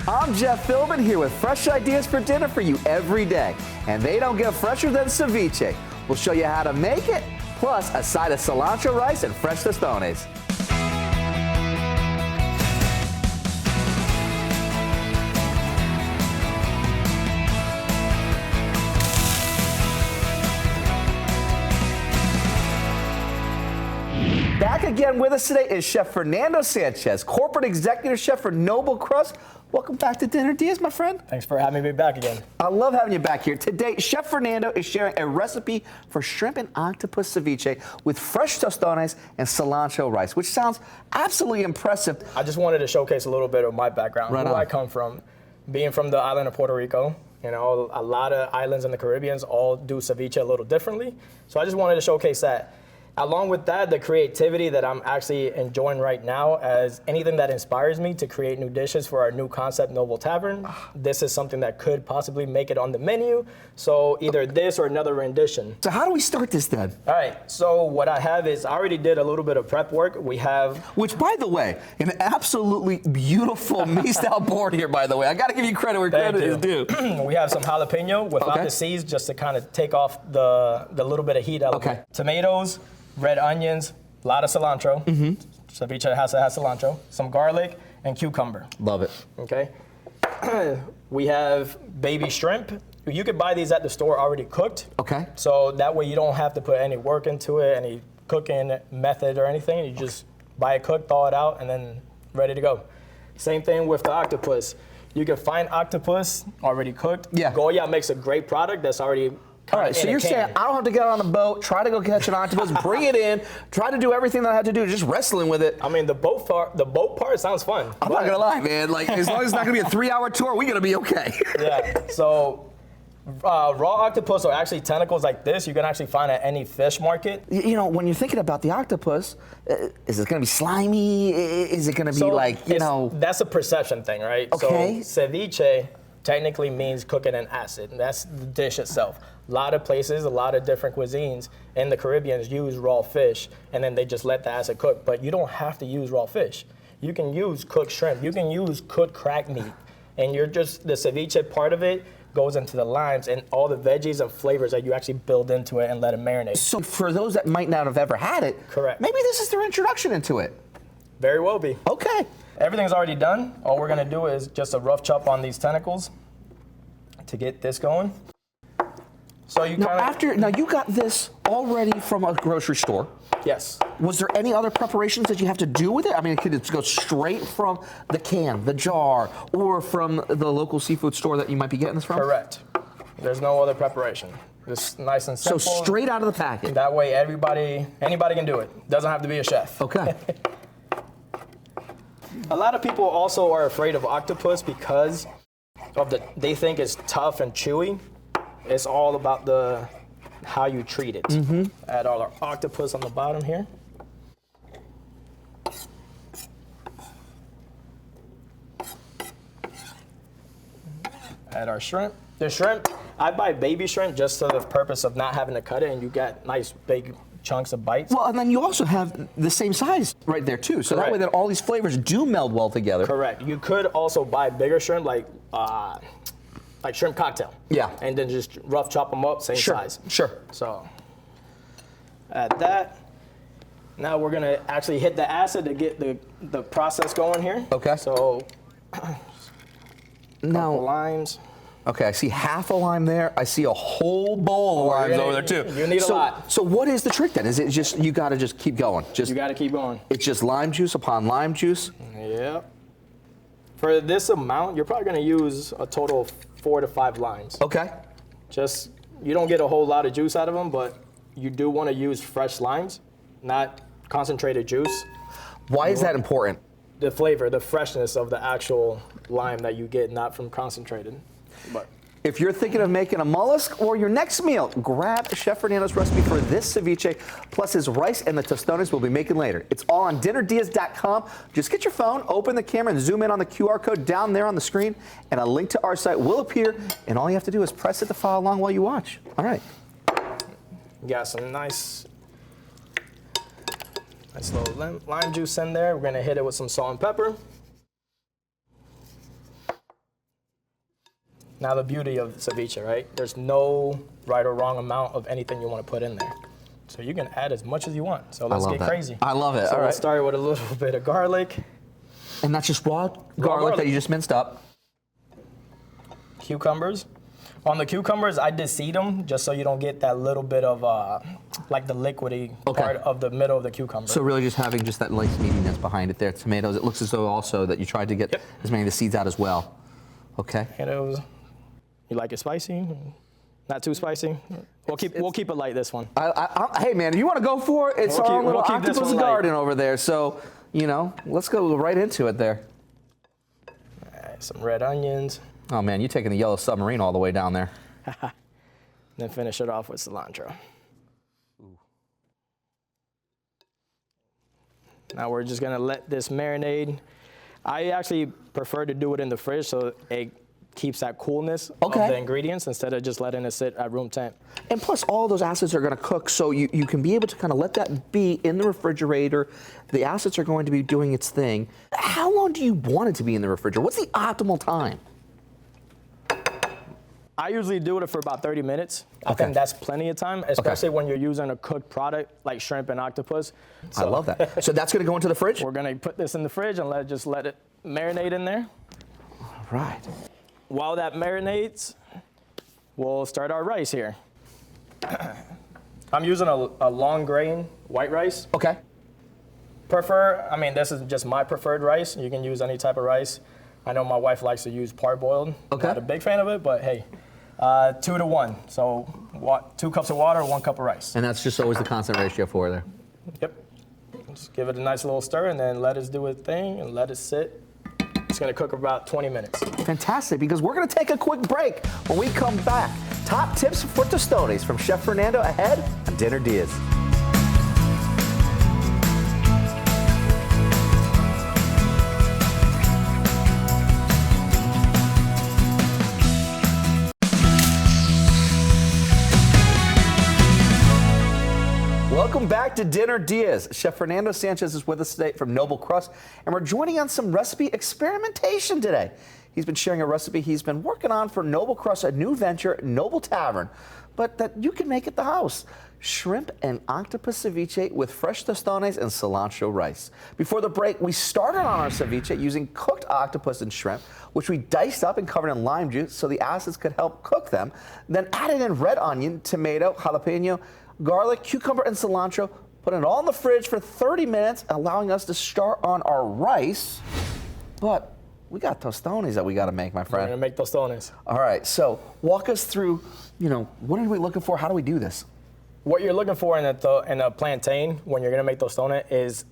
I'm Jeff Philbin here with fresh ideas for dinner for you every day. And they don't get fresher than ceviche. We'll show you how to make it, plus a side of cilantro rice and fresh tostones. Back again with us today is Chef Fernando Sanchez, Corporate Executive Chef for Noble Crust. Welcome back to Dinner DeeAs, my friend. Thanks for having me back again. I love having you back here. Today, Chef Fernando is sharing a recipe for shrimp and octopus ceviche with fresh tostones and cilantro rice, which sounds absolutely impressive. I just wanted to showcase a little bit of my background, Right where on. I come from. Being from the island of Puerto Rico, you know, a lot of islands in the Caribbean all do ceviche a little differently. So I just wanted to showcase that. Along with that, the creativity that I'm actually enjoying right now as anything that inspires me to create new dishes for our new concept, Noble Tavern. This is something that could possibly make it on the menu. So either this or another rendition. So how do we start this then? All right, so what I have is, I already did a little bit of prep work. We have... Which, by the way, an absolutely beautiful me-style board here, by the way. I got to give you credit where credit is due. We have some jalapeno without the seeds, just to kind of take off the little bit of heat out of it. Tomatoes, red onions, a lot of cilantro. Ceviche has to have cilantro. Some garlic and cucumber. Love it. Okay. We have baby shrimp. You could buy these at the store already cooked. Okay. So that way you don't have to put any work into it, any cooking method or anything. You just buy it cooked, thaw it out, and then ready to go. Same thing with the octopus. You can find octopus already cooked. Yeah. Goya makes a great product that's already All right, so you're saying I don't have to get on a boat, try to go catch an octopus, bring it in, try to do everything that I have to do, just wrestling with it. I mean, the boat part sounds fun. I'm not gonna lie, man. Like, as long as it's not gonna be a 3-hour tour, we're gonna be okay. Yeah. So raw octopus, or actually tentacles like this, you can actually find at any fish market. You know, when you're thinking about the octopus, is it gonna be slimy? Is it gonna be like, you know? That's a perception thing, right? Okay. So ceviche technically means cooking in acid, and that's the dish itself. A lot of places, a lot of different cuisines in the Caribbean use raw fish, and then they just let the acid cook. But you don't have to use raw fish. You can use cooked shrimp. You can use cooked cracked meat. And you're just, the ceviche part of it goes into the limes and all the veggies and flavors that you actually build into it and let it marinate. So for those that might not have ever had it, correct, maybe this is their introduction into it. Very well be. Okay. Everything's already done. All we're gonna do is just a rough chop on these tentacles to get this going. So you now you got this already from a grocery store. Yes. Was there any other preparations that you have to do with it? I mean, could it go straight from the can, the jar, or from the local seafood store that you might be getting this from? Correct. There's no other preparation. It's nice and simple. So straight out of the packet. That way anybody can do it. Doesn't have to be a chef. Okay. A lot of people also are afraid of octopus because of they think it's tough and chewy. It's all about how you treat it. Add all our octopus on the bottom here. Add our shrimp. The shrimp, I buy baby shrimp just for the purpose of not having to cut it, and you get nice big chunks of bites. Well, and then you also have the same size right there too. So that way that all these flavors do meld well together. Correct. You could also buy bigger shrimp, like shrimp cocktail. Yeah. And then just rough chop them up, same size. Sure. So add that. Now we're gonna actually hit the acid to get the process going here. Okay. So now limes. Okay, I see half a lime there. I see a whole bowl of limes over there too. You need a lot. So what is the trick then? Is it just you got to just keep going? You got to keep going. It's just lime juice upon lime juice. Yep. For this amount, you're probably going to use a total of 4 to 5 limes. Okay. Just, you don't get a whole lot of juice out of them, but you do want to use fresh limes, not concentrated juice. Why is that important? The flavor, the freshness of the actual lime that you get, not from concentrated. But if you're thinking of making a mollusk or your next meal, grab Chef Fernando's recipe for this ceviche, plus his rice and the tostones we'll be making later. It's all on dinnerdeas.com. Just get your phone, open the camera, and zoom in on the QR code down there on the screen, and a link to our site will appear, and all you have to do is press it to follow along while you watch. All right. Got some nice little lime juice in there. We're gonna hit it with some salt and pepper. Now the beauty of ceviche, right? There's no right or wrong amount of anything you want to put in there. So you can add as much as you want. So let's get crazy. I love it. So All we'll right. start with a little bit of garlic. And that's just raw garlic that you just minced up. Cucumbers. On the cucumbers, I deseed them just so you don't get that little bit of like the liquidy part of the middle of the cucumber. So really just having just that nice meatiness behind it there. Tomatoes, it looks as though also that you tried to get as many of the seeds out as well. Okay. Tomatoes. You like it spicy? Not too spicy? We'll keep it light this one. Hey man, if you want to go for it, it's our little keep this octopus one garden over there. So, you know, let's go right into it there. All right, some red onions. Oh man, you're taking the yellow submarine all the way down there. Then finish it off with cilantro. Ooh. Now we're just gonna let this marinade. I actually prefer to do it in the fridge so it keeps that coolness of the ingredients instead of just letting it sit at room temp. And plus all those acids are gonna cook, so you can be able to kind of let that be in the refrigerator. The acids are going to be doing its thing. How long do you want it to be in the refrigerator? What's the optimal time? I usually do it for about 30 minutes. I think that's plenty of time, especially when you're using a cooked product like shrimp and octopus. I love that. So that's gonna go into the fridge? We're gonna put this in the fridge and let it marinate in there. All right. While that marinates, we'll start our rice here. I'm using a long grain white rice. Okay. I mean, this is just my preferred rice. You can use any type of rice. I know my wife likes to use parboiled. Okay. Not a big fan of it, but hey, 2 to 1. So 2 cups of water, 1 cup of rice. And that's just always the constant ratio for there. Yep. Just give it a nice little stir and then let it do its thing and let it sit. It's gonna cook about 20 minutes. Fantastic, because we're gonna take a quick break. When we come back, top tips for Tostones from Chef Fernando ahead on Dinner Diaz. Welcome back to Dinner Diaz. Chef Fernando Sanchez is with us today from Noble Crust, and we're joining on some recipe experimentation today. He's been sharing a recipe he's been working on for Noble Crust, a new venture, Noble Tavern, but that you can make at the house. Shrimp and octopus ceviche with fresh tostones and cilantro rice. Before the break, we started on our ceviche using cooked octopus and shrimp, which we diced up and covered in lime juice so the acids could help cook them. Then added in red onion, tomato, jalapeno, garlic, cucumber, and cilantro. Put it all in the fridge for 30 minutes, allowing us to start on our rice. But we got tostones that we got to make, my friend. We're gonna make tostones. All right, so walk us through, what are we looking for? How do we do this? What you're looking for in a plantain when you're gonna make tostone is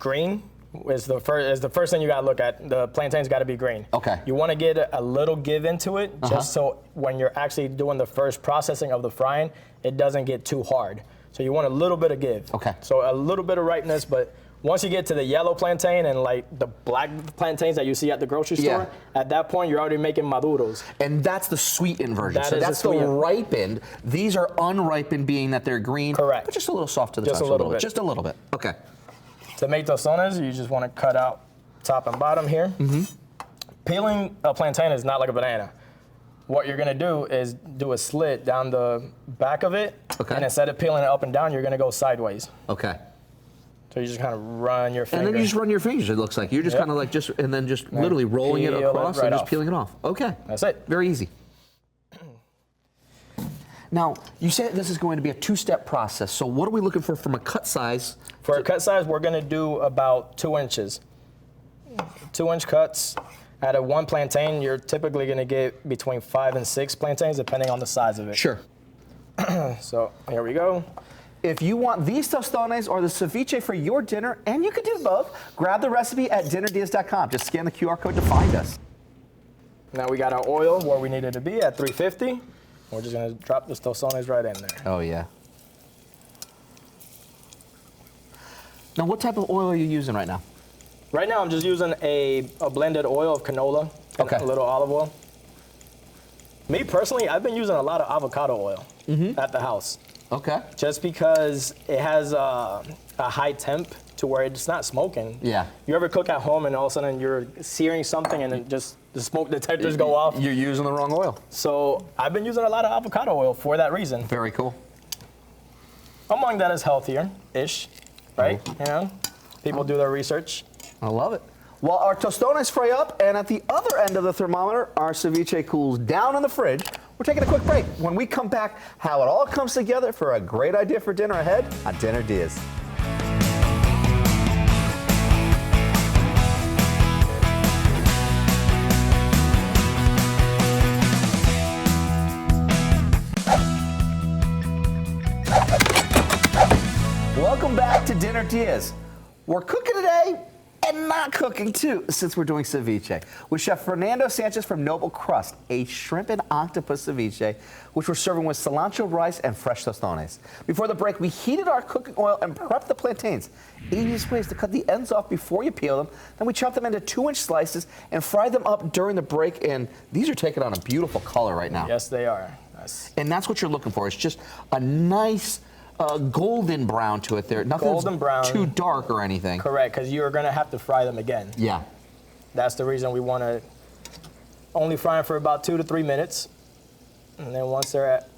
green. Is the first thing you gotta look at. The plantain's gotta be green. Okay. You wanna get a little give into it, just so when you're actually doing the first processing of the frying, it doesn't get too hard. So you want a little bit of give. Okay. So a little bit of ripeness, but once you get to the yellow plantain and like the black plantains that you see at the grocery store, at that point you're already making maduros. And that's the sweetened version. That so is that's the the sweetened. ripened. These are unripened, being that they're green. Correct. But just a little soft to the touch. Just a little bit. Just a little bit. Okay. To make tostones, you just want to cut out top and bottom here. Peeling a plantain is not like a banana. What you're gonna do is do a slit down the back of it, and instead of peeling it up and down, you're gonna go sideways. Okay. So you just kind of run your finger. And then you just run your fingers, it looks like. You're just kind of like literally rolling it peel it across right and just off. peeling it off. Okay. That's it. Very easy. Now, you said this is going to be a 2-step process. So what are we looking for from a cut size? For a cut size, we're gonna do about 2 inches. 2-inch cuts. Out of 1 plantain, you're typically gonna get between 5 and 6 plantains, depending on the size of it. Sure. So here we go. If you want these tostones or the ceviche for your dinner, and you can do both, grab the recipe at dinnerdiaz.com. Just scan the QR code to find us. Now we got our oil where we need it to be at 350. We're just gonna drop the tostones right in there. Oh, yeah. Now, what type of oil are you using right now? Right now I'm just using a blended oil of canola and a little olive oil. Me personally, I've been using a lot of avocado oil at the house. Okay. Just because it has a high temp to where it's not smoking. Yeah. You ever cook at home and all of a sudden you're searing something and then just the smoke detectors go off? You're using the wrong oil. So I've been using a lot of avocado oil for that reason. Very cool. Among that is healthier-ish, right? You know, people do their research. I love it. Well, our tostones fry up, and at the other end of the thermometer, our ceviche cools down in the fridge. We're taking a quick break. When we come back, how it all comes together for a great idea for dinner ahead on Dinner DeeAs. Welcome back to Dinner DeeAs. We're cooking today and not cooking too, since we're doing ceviche with Chef Fernando Sanchez from Noble Crust, a shrimp and octopus ceviche, which we're serving with cilantro rice and fresh tostones. Before the break, we heated our cooking oil and prepped the plantains. Easiest way is to cut the ends off before you peel them. Then we chop them into 2-inch slices and fry them up during the break. And these are taking on a beautiful color right now. Yes, they are. And that's what you're looking for. It's just a nice golden brown to it there. Nothing Golden brown. too dark or anything. Correct, because you're going to have to fry them again. Yeah. That's the reason we want to only fry them for about 2 to 3 minutes. And then once they're at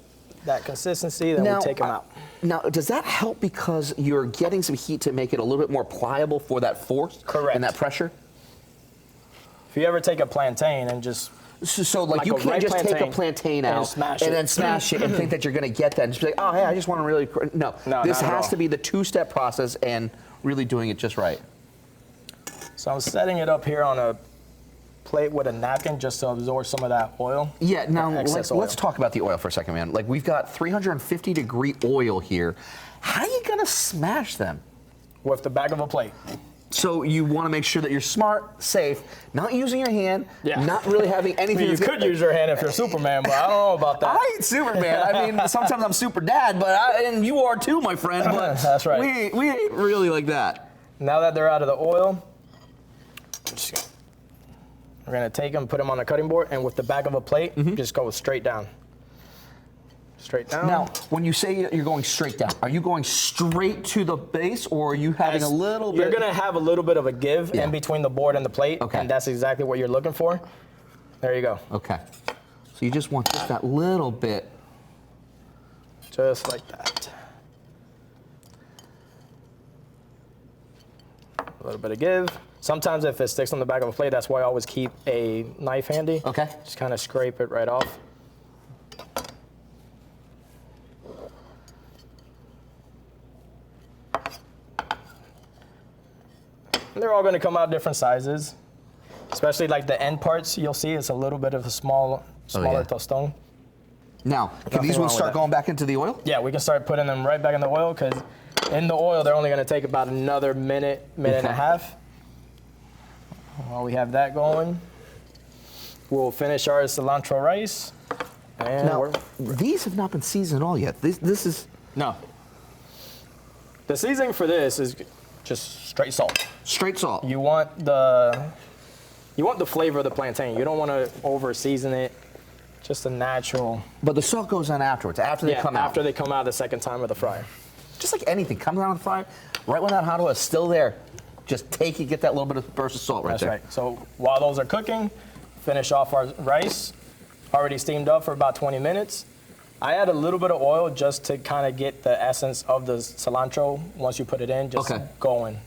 that consistency, then we take them out. Now, does that help because you're getting some heat to make it a little bit more pliable for that force? Correct. And that pressure? If you ever take a plantain and just So like you can't just take a plantain out and then smash it and think that you're going to get that and just be like, oh, hey, I just want to really... No, this has to be the 2-step process and really doing it just right. So I'm setting it up here on a plate with a napkin just to absorb some of that oil. Yeah, now let's talk about the oil for a second, man. Like we've got 350-degree oil here. How are you going to smash them? With the back of a plate. So you want to make sure that you're smart, safe, not using your hand, not really having anything. You could use your hand if you're Superman, but I don't know about that. I ain't Superman. I mean, sometimes I'm super dad, and you are too, my friend. But that's right. We ain't really like that. Now that they're out of the oil, we're gonna take them, put them on a cutting board, and with the back of a plate, just go straight down. Straight down. Now, when you say you're going straight down, are you going straight to the base, or are you having a little bit? You're gonna have a little bit of a give in between the board and the plate, and that's exactly what you're looking for. There you go. Okay. So you just want just that little bit. Just like that. A little bit of give. Sometimes if it sticks on the back of a plate, that's why I always keep a knife handy. Okay. Just kind of scrape it right off. And they're all going to come out different sizes, especially like the end parts. You'll see it's a little bit of a smaller tostone. Now, can these ones start going back into the oil? Yeah, we can start putting them right back in the oil because in the oil they're only going to take about another minute and a half. While we have that going, we'll finish our cilantro rice. And now, these have not been seasoned at all yet. This is no. The seasoning for this is just straight salt. Straight salt. You want the flavor of the plantain. You don't want to over season it. Just a natural. But the salt goes on afterwards, after they come out. After they come out the second time of the fryer. Just like anything, comes out of the fryer, right when that hot oil is still there, just take it, get that little bit of burst of salt right there. That's right. So while those are cooking, finish off our rice, already steamed up for about 20 minutes. I add a little bit of oil just to kind of get the essence of the cilantro once you put it in, just going.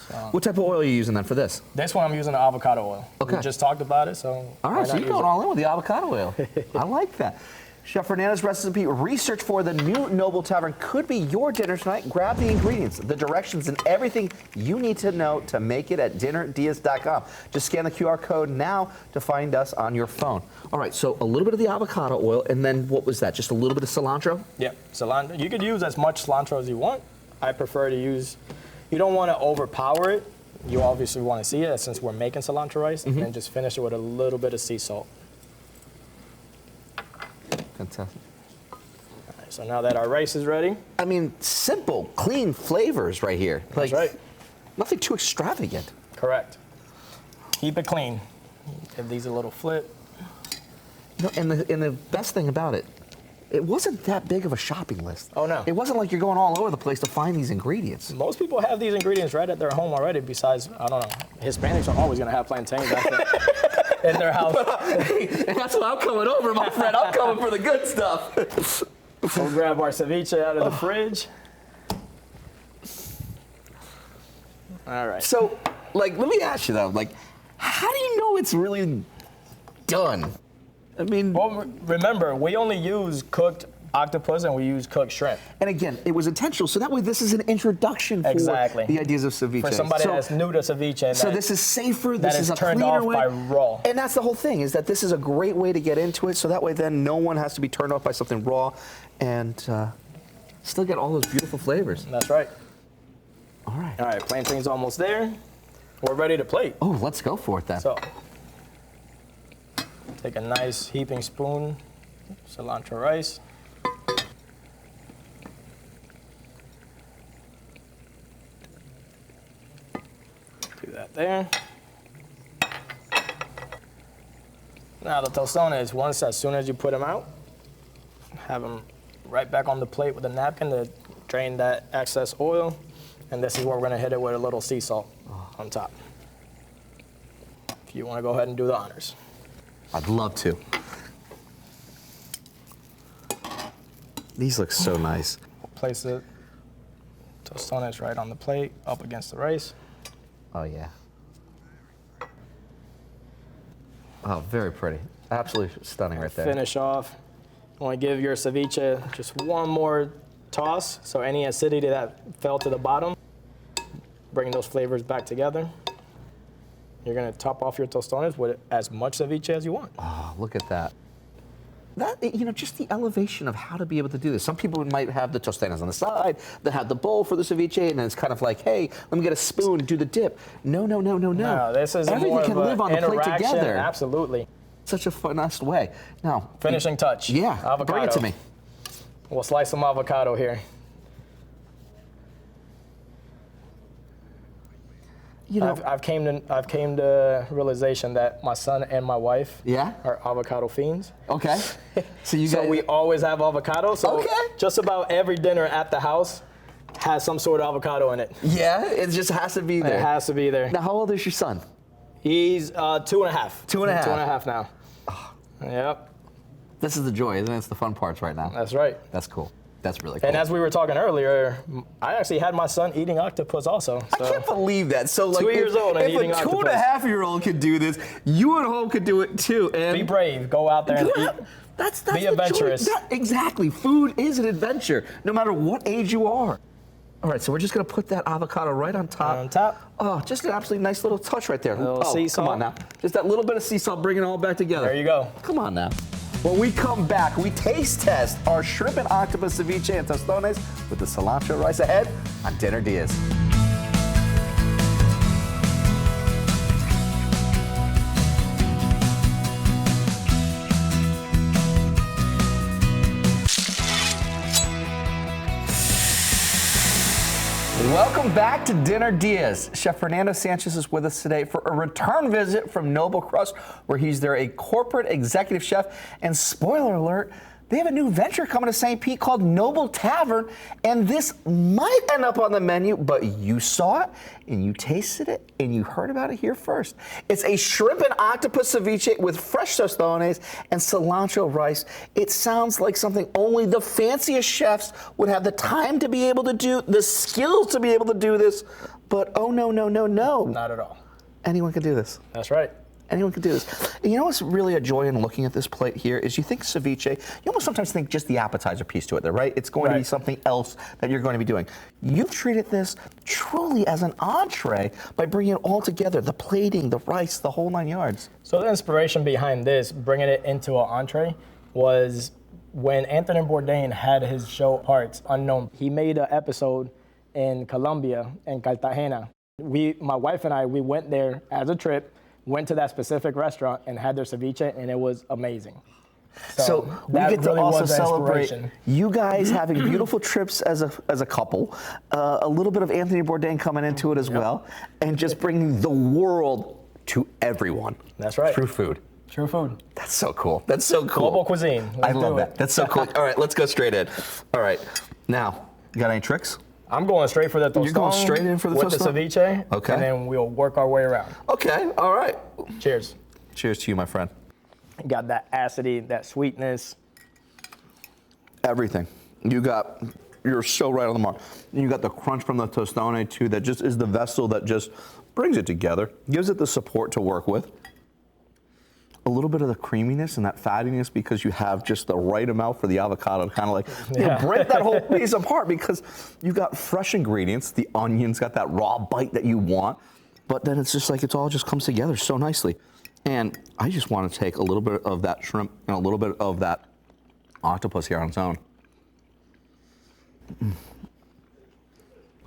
So, what type of oil are you using then for this? This one I'm using the avocado oil. Okay. We just talked about it, so. All right, so you're going all in with the avocado oil. I like that. Chef Fernando's recipe research for the new Noble Tavern could be your dinner tonight. Grab the ingredients, the directions, and everything you need to know to make it at dinnerdeas.com. Just scan the QR code now to find us on your phone. All right, so a little bit of the avocado oil, and then what was that? Just a little bit of cilantro? Yeah, cilantro. You could use as much cilantro as you want. I prefer to use, you don't want to overpower it. You obviously want to see it since we're making cilantro rice, and then just finish it with a little bit of sea salt. Fantastic. All right, so now that our rice is ready. I mean, simple, clean flavors right here. That's right. Nothing too extravagant. Correct. Keep it clean. Give these a little flip. You know, and the best thing about it it wasn't that big of a shopping list. Oh, no. It wasn't like you're going all over the place to find these ingredients. Most people have these ingredients right at their home already. Besides, I don't know, Hispanics are always gonna have plantains in their house. And that's why I'm coming over, my friend. I'm coming for the good stuff. We'll grab our ceviche out of the fridge. All right. So, like, let me ask you though, like, how do you know it's really done? I mean, Well, remember, we only use cooked octopus and we use cooked shrimp. and again, it was intentional, so that way this is an introduction for Exactly. the ideas of ceviche. For somebody so, that's new to ceviche, and so that- this is safer. that This is is a turned cleaner off way. by raw. And that's the whole thing, is that this is a great way to get into it. So that way, then no one has to be turned off by something raw, and still get all those beautiful flavors. That's right. All right. All right, plantain's almost there. We're ready to plate. Oh, let's go for it then. So, take a nice heaping spoon, cilantro rice. Do that there. Now the tostones, once as soon as you put them out, have them right back on the plate with a napkin to drain that excess oil. And this is where we're gonna hit it with a little sea salt on top. If you wanna go ahead and do the honors. I'd love to. These look so nice. Place the tostones right on the plate, up against the rice. Oh, yeah. Oh, very pretty. Absolutely stunning right there. Finish off. You wanna give your ceviche just one more toss, so any acidity that fell to the bottom, bring those flavors back together. You're gonna top off your tostones with as much ceviche as you want. Oh, look at that. That, you know, just the elevation of how to be able to do this. Some people might have the tostadas on the side, that have the bowl for the ceviche, and it's kind of like, hey, let me get a spoon, do the dip. No. No, this is Everything more can of a live on the plate interaction. together. Absolutely. Such a finessed way. Now, Finishing touch. yeah, Avocado. bring it to me. We'll slice some avocado here. You know, I've came to realization that my son and my wife Yeah? are avocado fiends. okay. So you So guys, we always have avocado. So Okay. just about every dinner at the house has some sort of avocado in it. yeah, it just has to be there. It has to be there. Now, how old is your son? He's 2.5. 2.5. 2.5 now. Yep, This is the joy, isn't it? It's the fun parts right now. that's right. That's cool. That's really cool. And as we were talking earlier, I actually had my son eating octopus also. I can't believe that. So, like, 2 years old and if eating a octopus. 2.5-year-old could do this, you at home could do it too. And Be brave. Go out there and eat. That's Be the joy. adventurous. Exactly. Food is an adventure, no matter what age you are. All right, so we're just gonna put that avocado right on top. On top. Oh, just an absolutely nice little touch right there. Little oh, sea come salt. on now. Just that little bit of sea salt, bring it all back together. There you go. Come on now. When we come back, we taste test our shrimp and octopus ceviche and tostones with the cilantro rice ahead on Dinner DeeAs. Welcome back to Dinner DeeAs. Chef Fernando Sanchez is with us today for a return visit from Noble Crust, where he's a corporate executive chef. And spoiler alert, they have a new venture coming to St. Pete called Noble Tavern, and this might end up on the menu, but you saw it, and you tasted it, and you heard about it here first. It's a shrimp and octopus ceviche with fresh tostones and cilantro rice. It sounds like something only the fanciest chefs would have the time to be able to do, the skills to be able to do this, but oh no. Not at all. Anyone can do this. That's right. Anyone can do this. And you know what's really a joy in looking at this plate here is you think ceviche, you almost sometimes think just the appetizer piece to it there, right? It's going to be Right. something else that you're going to be doing. You've treated this truly as an entree by bringing it all together, the plating, the rice, the whole 9 yards. So the inspiration behind this, bringing it into an entree, was when Anthony Bourdain had his show Parts Unknown. He made an episode in Colombia, in Cartagena. My wife and I, we went there as a trip, went to that specific restaurant and had their ceviche, and it was amazing. So we that get to really also was the celebrate inspiration. you guys having beautiful trips as a couple, a little bit of Anthony Bourdain coming into it as well, and just bringing the world to everyone. That's right. Through food. True food. That's so cool. That's so cool. Global cuisine. I love that. That's so cool. All right, let's go straight in. All right, now, you got any tricks? I'm going straight for the Tostones. You're going straight in for the with Tostone? the ceviche. Okay. And then we'll work our way around. Okay, all right. Cheers. Cheers to you, my friend. Got that acidity, that sweetness. Everything. You're so right on the mark. You got the crunch from the Tostone too, that just is the vessel that just brings it together, gives it the support to work with. A little bit of the creaminess and that fattiness because you have just the right amount for the avocado to kind of like break that whole piece apart because you got fresh ingredients. The onion's got that raw bite that you want, but then it's just like it's all just comes together so nicely. And I just want to take a little bit of that shrimp and a little bit of that octopus here on its own.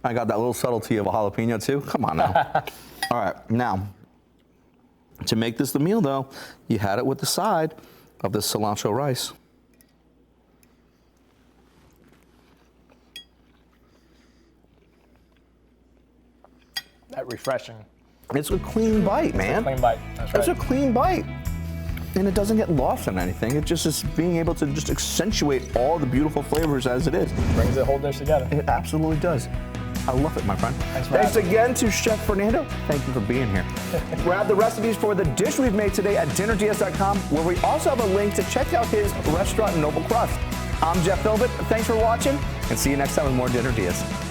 I got that little subtlety of a jalapeno too. Come on now. All right, now, to make this the meal though, you had it with the side of the cilantro rice. That refreshing. It's a clean bite, man. Clean bite. That's right. It's a clean bite. And it doesn't get lost in anything. It just is being able to just accentuate all the beautiful flavors as it is. Brings the whole dish together. It absolutely does. I love it, my friend. Thanks again to Chef Fernando. Thank you for being here. Grab the recipes for the dish we've made today at DinnerDeas.com, where we also have a link to check out his restaurant, Noble Crust. I'm Jeff Philbin. Thanks for watching, and see you next time with more Dinner Dias.